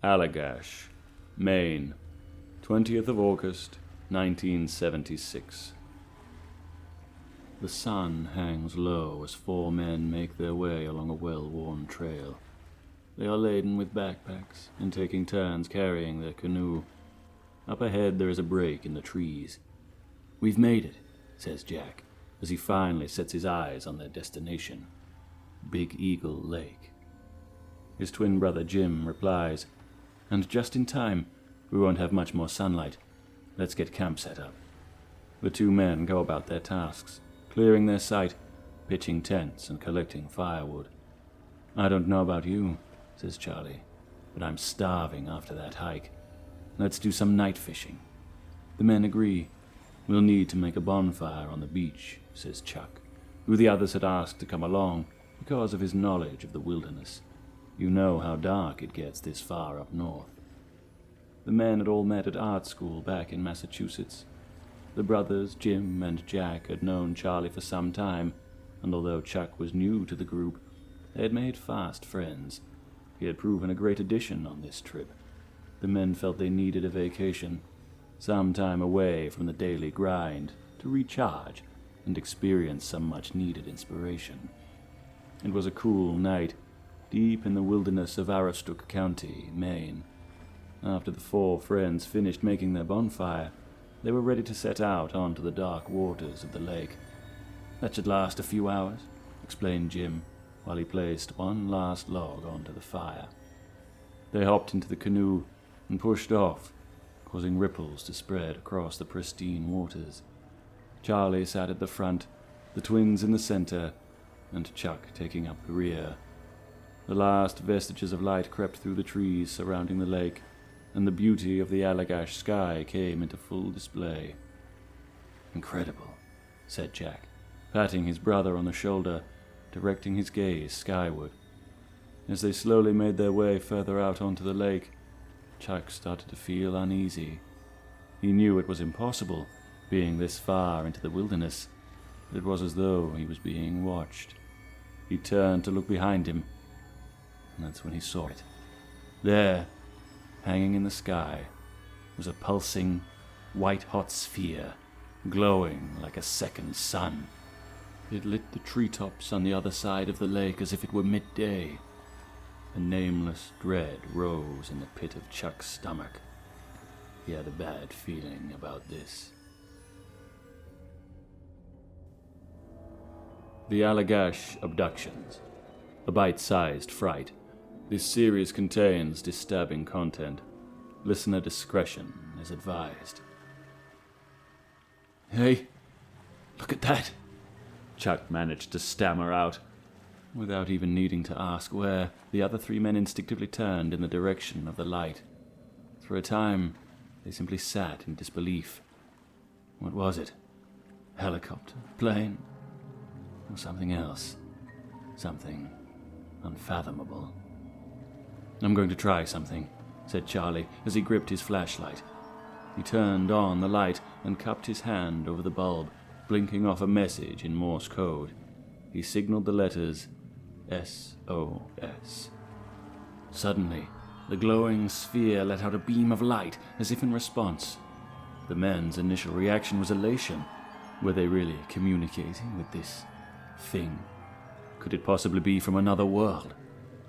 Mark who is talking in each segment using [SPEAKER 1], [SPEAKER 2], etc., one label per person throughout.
[SPEAKER 1] Allagash, Maine, 20th of August, 1976. The sun hangs low as four men make their way along a well-worn trail. They are laden with backpacks and taking turns carrying their canoe. Up ahead there is a break in the trees. "We've made it," says Jack, as he finally sets his eyes on their destination, Big Eagle Lake. His twin brother Jim replies, "And just in time. We won't have much more sunlight. Let's get camp set up." The two men go about their tasks, clearing their site, pitching tents and collecting firewood. "I don't know about you," says Charlie, "but I'm starving after that hike. Let's do some night fishing." The men agree. "We'll need to make a bonfire on the beach," says Chuck, who the others had asked to come along because of his knowledge of the wilderness. You know how dark it gets this far up north. The men had all met at art school back in Massachusetts. The brothers, Jim and Jack, had known Charlie for some time, and although Chuck was new to the group, they had made fast friends. He had proven a great addition on this trip. The men felt they needed a vacation, some time away from the daily grind, to recharge and experience some much-needed inspiration. It was a cool night, deep in the wilderness of Aroostook County, Maine. After the four friends finished making their bonfire, they were ready to set out onto the dark waters of the lake. "That should last a few hours," explained Jim, while he placed one last log onto the fire. They hopped into the canoe and pushed off, causing ripples to spread across the pristine waters. Charlie sat at the front, the twins in the center, and Chuck taking up the rear. The last vestiges of light crept through the trees surrounding the lake, and the beauty of the Allagash sky came into full display. "Incredible," said Jack, patting his brother on the shoulder, directing his gaze skyward. As they slowly made their way further out onto the lake, Chuck started to feel uneasy. He knew it was impossible, being this far into the wilderness, but it was as though he was being watched. He turned to look behind him, and that's when he saw it. There, hanging in the sky, was a pulsing, white-hot sphere, glowing like a second sun. It lit the treetops on the other side of the lake as if it were midday. A nameless dread rose in the pit of Chuck's stomach. He had a bad feeling about this. The Allagash Abductions, a bite-sized fright. This series contains disturbing content. Listener discretion is advised. "Hey, look at that!" Chuck managed to stammer out. Without even needing to ask where, the other three men instinctively turned in the direction of the light. For a time, they simply sat in disbelief. What was it? Helicopter? Plane? Or something else? Something unfathomable. "I'm going to try something," said Charlie as he gripped his flashlight. He turned on the light and cupped his hand over the bulb, blinking off a message in Morse code. He signaled the letters SOS. Suddenly, the glowing sphere let out a beam of light as if in response. The men's initial reaction was elation. Were they really communicating with this thing? Could it possibly be from another world?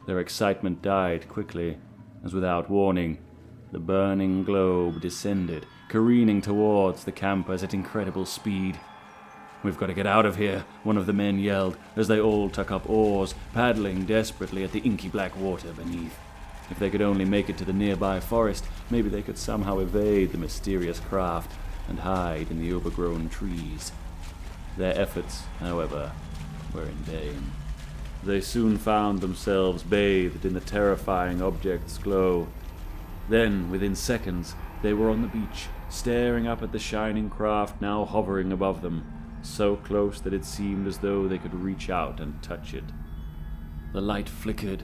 [SPEAKER 1] Their excitement died quickly, as without warning, the burning globe descended, careening towards the campers at incredible speed. "We've got to get out of here," one of the men yelled, as they all took up oars, paddling desperately at the inky black water beneath. If they could only make it to the nearby forest, maybe they could somehow evade the mysterious craft and hide in the overgrown trees. Their efforts, however, were in vain. They soon found themselves bathed in the terrifying object's glow. Then, within seconds, they were on the beach, staring up at the shining craft now hovering above them, so close that it seemed as though they could reach out and touch it. The light flickered,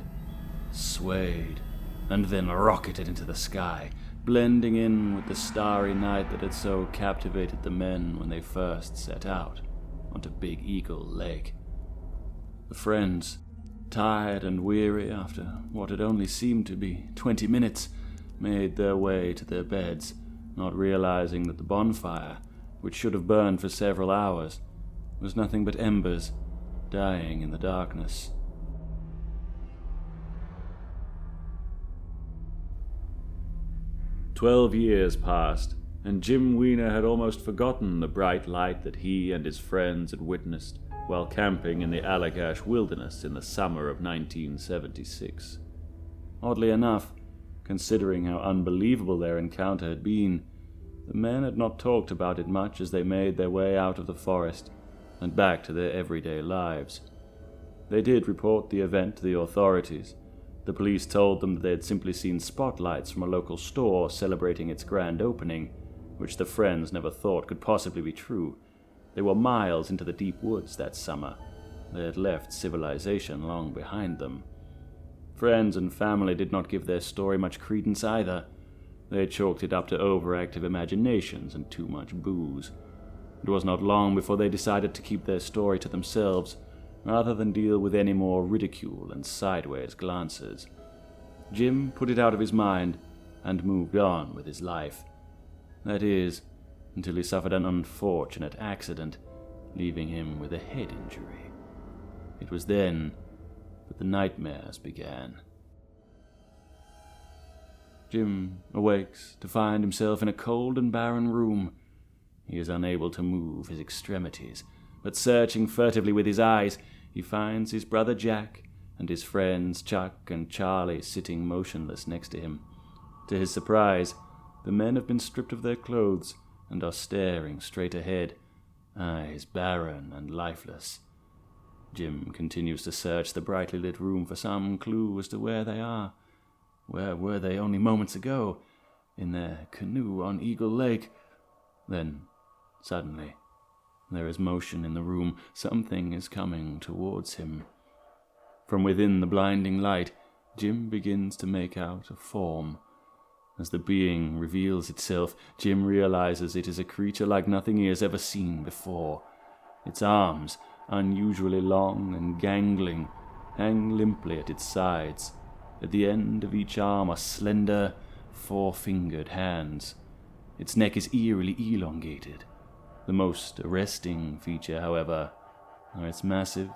[SPEAKER 1] swayed, and then rocketed into the sky, blending in with the starry night that had so captivated the men when they first set out onto Big Eagle Lake. The friends, tired and weary after what had only seemed to be 20 minutes, made their way to their beds, not realizing that the bonfire, which should have burned for several hours, was nothing but embers, dying in the darkness. "12 years passed, and Jim Weiner had almost forgotten the bright light that he and his friends had witnessed while camping in the Allagash wilderness in the summer of 1976. Oddly enough, considering how unbelievable their encounter had been, the men had not talked about it much as they made their way out of the forest and back to their everyday lives. They did report the event to the authorities. The police told them that they had simply seen spotlights from a local store celebrating its grand opening, which the friends never thought could possibly be true. They were miles into the deep woods that summer. They had left civilization long behind them. Friends and family did not give their story much credence either. They chalked it up to overactive imaginations and too much booze. It was not long before they decided to keep their story to themselves, rather than deal with any more ridicule and sideways glances. Jim put it out of his mind and moved on with his life. That is, until he suffered an unfortunate accident, leaving him with a head injury. It was then that the nightmares began. Jim awakes to find himself in a cold and barren room. He is unable to move his extremities, but searching furtively with his eyes, he finds his brother Jack and his friends Chuck and Charlie sitting motionless next to him. To his surprise, the men have been stripped of their clothes and are staring straight ahead, eyes barren and lifeless. Jim continues to search the brightly lit room for some clue as to where they are. Where were they only moments ago? In their canoe on Eagle Lake. Then, suddenly, there is motion in the room. Something is coming towards him. From within the blinding light, Jim begins to make out a form. As the being reveals itself, Jim realizes it is a creature like nothing he has ever seen before. Its arms, unusually long and gangling, hang limply at its sides. At the end of each arm are slender, four-fingered hands. Its neck is eerily elongated. The most arresting feature, however, are its massive,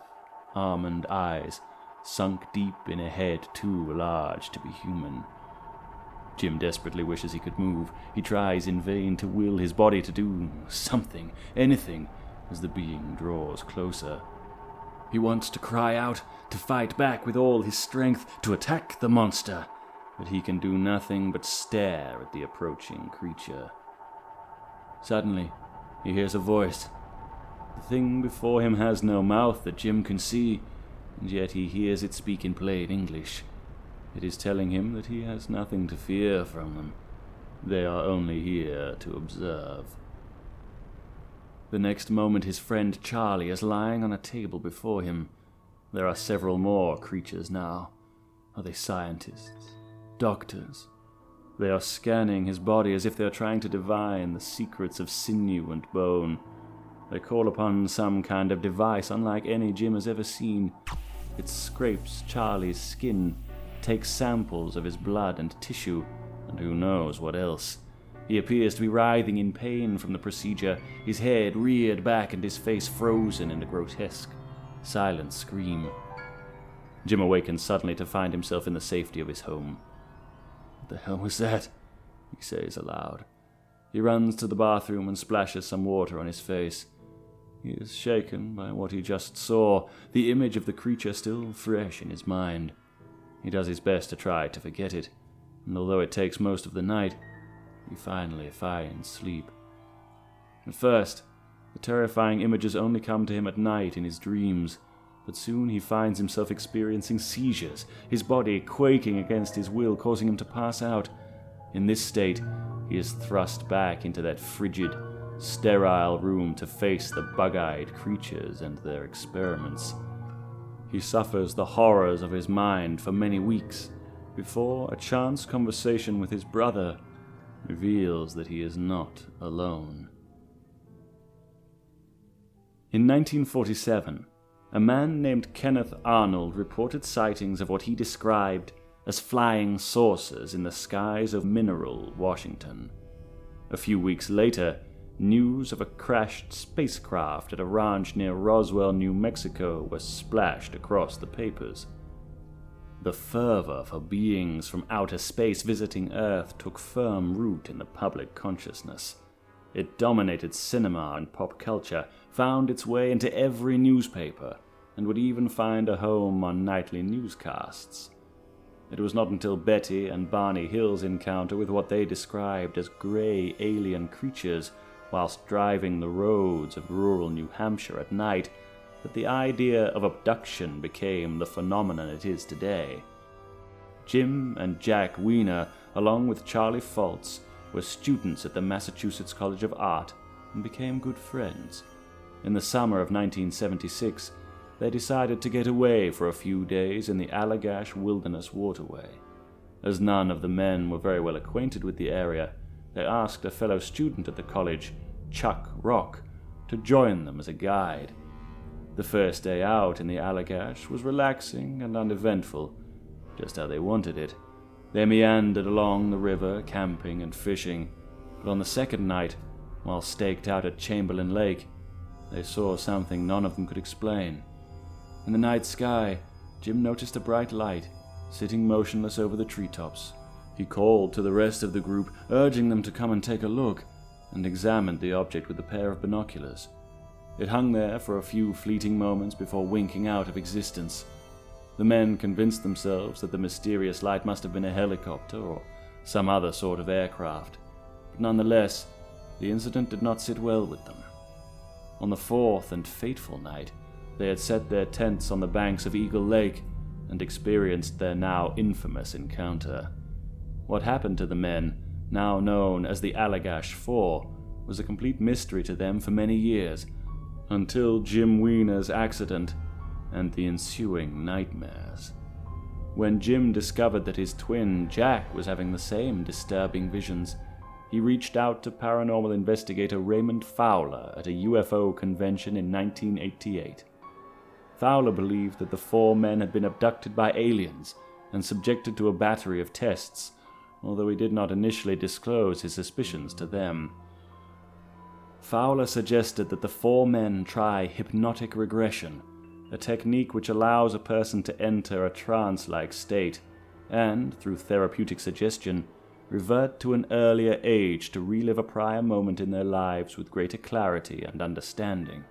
[SPEAKER 1] almond eyes, sunk deep in a head too large to be human. Jim desperately wishes he could move. He tries in vain to will his body to do something, anything, as the being draws closer. He wants to cry out, to fight back with all his strength, to attack the monster, but he can do nothing but stare at the approaching creature. Suddenly, he hears a voice. The thing before him has no mouth that Jim can see, and yet he hears it speak in plain English. It is telling him that he has nothing to fear from them. They are only here to observe. The next moment his friend Charlie is lying on a table before him. There are several more creatures now. Are they scientists? Doctors? They are scanning his body as if they are trying to divine the secrets of sinew and bone. They call upon some kind of device unlike any Jim has ever seen. It scrapes Charlie's skin, takes samples of his blood and tissue, and who knows what else. He appears to be writhing in pain from the procedure, his head reared back and his face frozen in a grotesque, silent scream. Jim awakens suddenly to find himself in the safety of his home. "What the hell was that?" he says aloud. He runs to the bathroom and splashes some water on his face. He is shaken by what he just saw, the image of the creature still fresh in his mind. He does his best to try to forget it, and although it takes most of the night, he finally finds sleep. At first, the terrifying images only come to him at night in his dreams, but soon he finds himself experiencing seizures, his body quaking against his will, causing him to pass out. In this state, he is thrust back into that frigid, sterile room to face the bug-eyed creatures and their experiments. He suffers the horrors of his mind for many weeks, before a chance conversation with his brother reveals that he is not alone. In 1947, a man named Kenneth Arnold reported sightings of what he described as flying saucers in the skies of Mineral, Washington. A few weeks later, news of a crashed spacecraft at a ranch near Roswell, New Mexico was splashed across the papers. The fervor for beings from outer space visiting Earth took firm root in the public consciousness. It dominated cinema and pop culture, found its way into every newspaper, and would even find a home on nightly newscasts. It was not until Betty and Barney Hill's encounter with what they described as gray alien creatures whilst driving the roads of rural New Hampshire at night that the idea of abduction became the phenomenon it is today. Jim and Jack Weiner, along with Charlie Fultz, were students at the Massachusetts College of Art and became good friends. In the summer of 1976, they decided to get away for a few days in the Allagash Wilderness Waterway. As none of the men were very well acquainted with the area, they asked a fellow student at the college, Chuck Rock, to join them as a guide. The first day out in the Allagash was relaxing and uneventful, just how they wanted it. They meandered along the river, camping and fishing, but on the second night, while staked out at Chamberlain Lake, they saw something none of them could explain. In the night sky, Jim noticed a bright light, sitting motionless over the treetops. He called to the rest of the group, urging them to come and take a look, and examined the object with a pair of binoculars. It hung there for a few fleeting moments before winking out of existence. The men convinced themselves that the mysterious light must have been a helicopter or some other sort of aircraft, but nonetheless, the incident did not sit well with them. On the fourth and fateful night, they had set their tents on the banks of Eagle Lake and experienced their now infamous encounter. What happened to the men, now known as the Allagash Four, was a complete mystery to them for many years, until Jim Weiner's accident and the ensuing nightmares. When Jim discovered that his twin, Jack, was having the same disturbing visions, he reached out to paranormal investigator Raymond Fowler at a UFO convention in 1988. Fowler believed that the four men had been abducted by aliens and subjected to a battery of tests, although he did not initially disclose his suspicions to them. Fowler suggested that the four men try hypnotic regression, a technique which allows a person to enter a trance-like state and, through therapeutic suggestion, revert to an earlier age to relive a prior moment in their lives with greater clarity and understanding.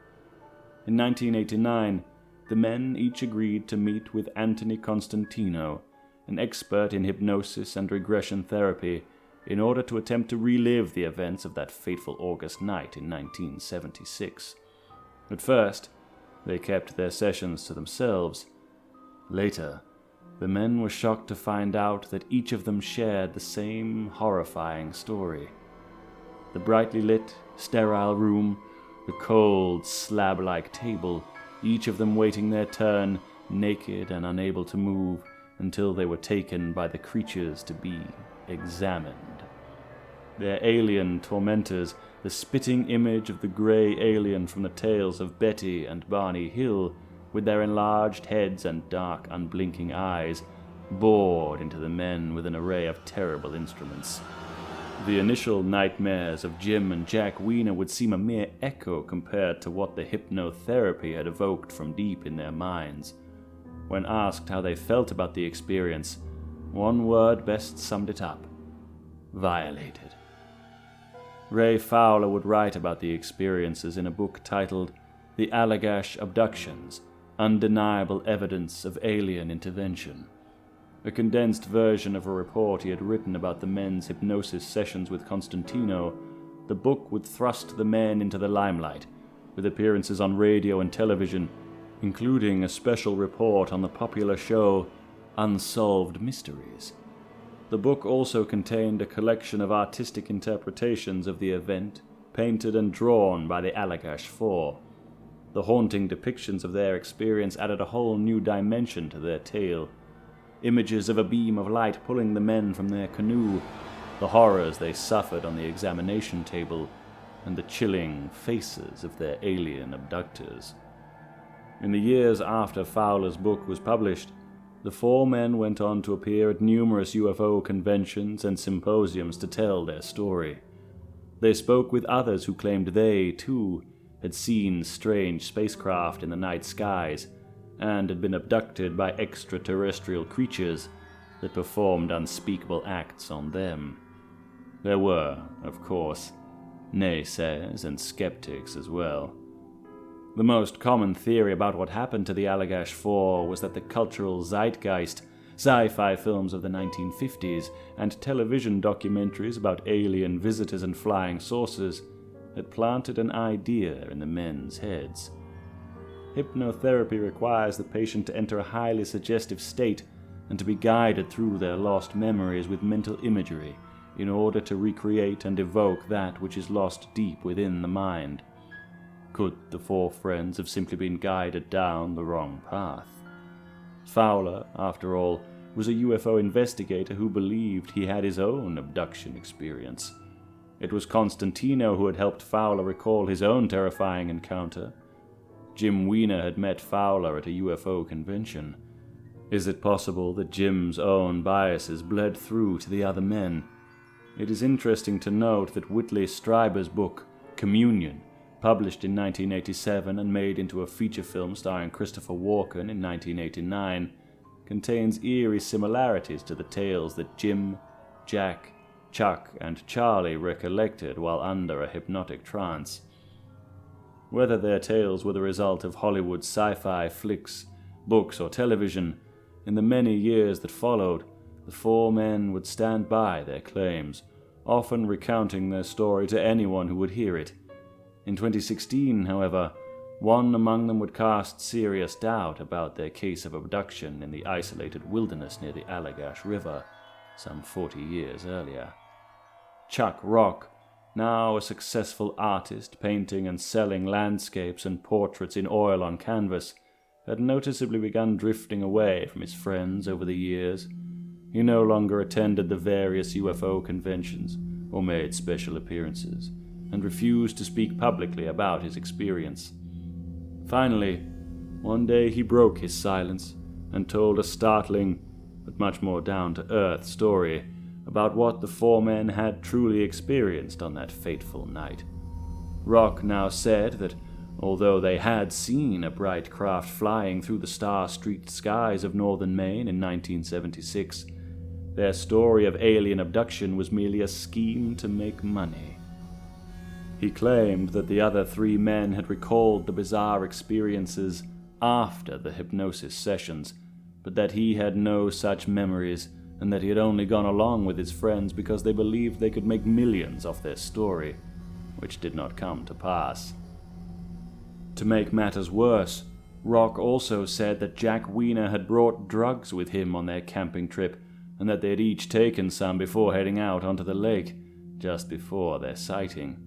[SPEAKER 1] In 1989, the men each agreed to meet with Anthony Constantino, an expert in hypnosis and regression therapy, in order to attempt to relive the events of that fateful August night in 1976. At first, they kept their sessions to themselves. Later, the men were shocked to find out that each of them shared the same horrifying story. The brightly lit, sterile room, the cold, slab-like table, each of them waiting their turn, naked and unable to move, until they were taken by the creatures to be examined. Their alien tormentors, the spitting image of the grey alien from the tales of Betty and Barney Hill, with their enlarged heads and dark, unblinking eyes, bored into the men with an array of terrible instruments. The initial nightmares of Jim and Jack Weiner would seem a mere echo compared to what the hypnotherapy had evoked from deep in their minds. When asked how they felt about the experience, one word best summed it up: violated. Ray Fowler would write about the experiences in a book titled The Allagash Abductions, Undeniable Evidence of Alien Intervention. A condensed version of a report he had written about the men's hypnosis sessions with Constantino, the book would thrust the men into the limelight, with appearances on radio and television, including a special report on the popular show Unsolved Mysteries. The book also contained a collection of artistic interpretations of the event, painted and drawn by the Allagash Four. The haunting depictions of their experience added a whole new dimension to their tale. Images of a beam of light pulling the men from their canoe, the horrors they suffered on the examination table, and the chilling faces of their alien abductors. In the years after Fowler's book was published, the four men went on to appear at numerous UFO conventions and symposiums to tell their story. They spoke with others who claimed they, too, had seen strange spacecraft in the night skies and had been abducted by extraterrestrial creatures that performed unspeakable acts on them. There were, of course, naysayers and skeptics as well. The most common theory about what happened to the Allagash Four was that the cultural zeitgeist, sci-fi films of the 1950s, and television documentaries about alien visitors and flying saucers had planted an idea in the men's heads. Hypnotherapy requires the patient to enter a highly suggestive state and to be guided through their lost memories with mental imagery in order to recreate and evoke that which is lost deep within the mind. Could the four friends have simply been guided down the wrong path? Fowler, after all, was a UFO investigator who believed he had his own abduction experience. It was Constantino who had helped Fowler recall his own terrifying encounter. Jim Weiner had met Fowler at a UFO convention. Is it possible that Jim's own biases bled through to the other men? It is interesting to note that Whitley Strieber's book, Communion, published in 1987 and made into a feature film starring Christopher Walken in 1989, contains eerie similarities to the tales that Jim, Jack, Chuck, and Charlie recollected while under a hypnotic trance. Whether their tales were the result of Hollywood's sci-fi flicks, books, or television, in the many years that followed, the four men would stand by their claims, often recounting their story to anyone who would hear it. In 2016, however, one among them would cast serious doubt about their case of abduction in the isolated wilderness near the Allagash River, some 40 years earlier. Chuck Rock, now a successful artist painting and selling landscapes and portraits in oil on canvas, had noticeably begun drifting away from his friends over the years. He no longer attended the various UFO conventions or made special appearances, and refused to speak publicly about his experience. Finally, one day he broke his silence and told a startling, but much more down-to-earth story about what the four men had truly experienced on that fateful night. Rock now said that although they had seen a bright craft flying through the star-streaked skies of northern Maine in 1976, their story of alien abduction was merely a scheme to make money. He claimed that the other three men had recalled the bizarre experiences after the hypnosis sessions, but that he had no such memories, and that he had only gone along with his friends because they believed they could make millions off their story, which did not come to pass. To make matters worse, Rock also said that Jack Weiner had brought drugs with him on their camping trip, and that they had each taken some before heading out onto the lake, just before their sighting.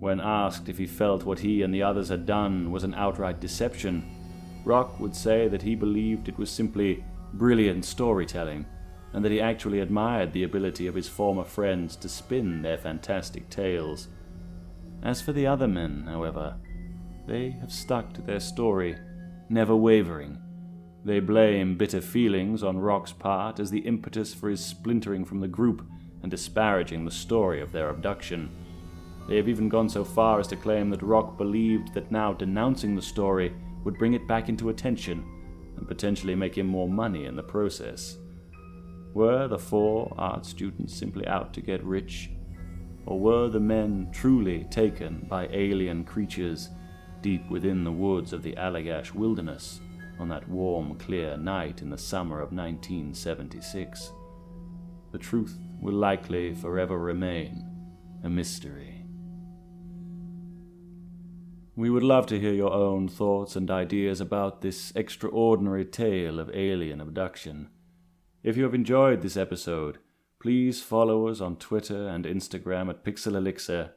[SPEAKER 1] When asked if he felt what he and the others had done was an outright deception, Rock would say that he believed it was simply brilliant storytelling, and that he actually admired the ability of his former friends to spin their fantastic tales. As for the other men, however, they have stuck to their story, never wavering. They blame bitter feelings on Rock's part as the impetus for his splintering from the group and disparaging the story of their abduction. They have even gone so far as to claim that Rock believed that now denouncing the story would bring it back into attention and potentially make him more money in the process. Were the four art students simply out to get rich? Or were the men truly taken by alien creatures deep within the woods of the Allagash wilderness on that warm, clear night in the summer of 1976? The truth will likely forever remain a mystery. We would love to hear your own thoughts and ideas about this extraordinary tale of alien abduction. If you have enjoyed this episode, please follow us on Twitter and Instagram at Pixel Elixir,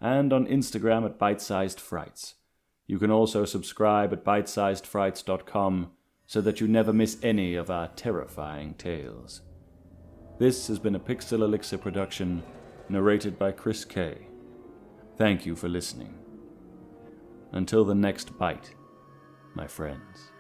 [SPEAKER 1] and on Instagram at Bite-Sized Frights. You can also subscribe at bitesizedfrights.com so that you never miss any of our terrifying tales. This has been a Pixel Elixir production, narrated by Chris K. Thank you for listening. Until the next bite, my friends.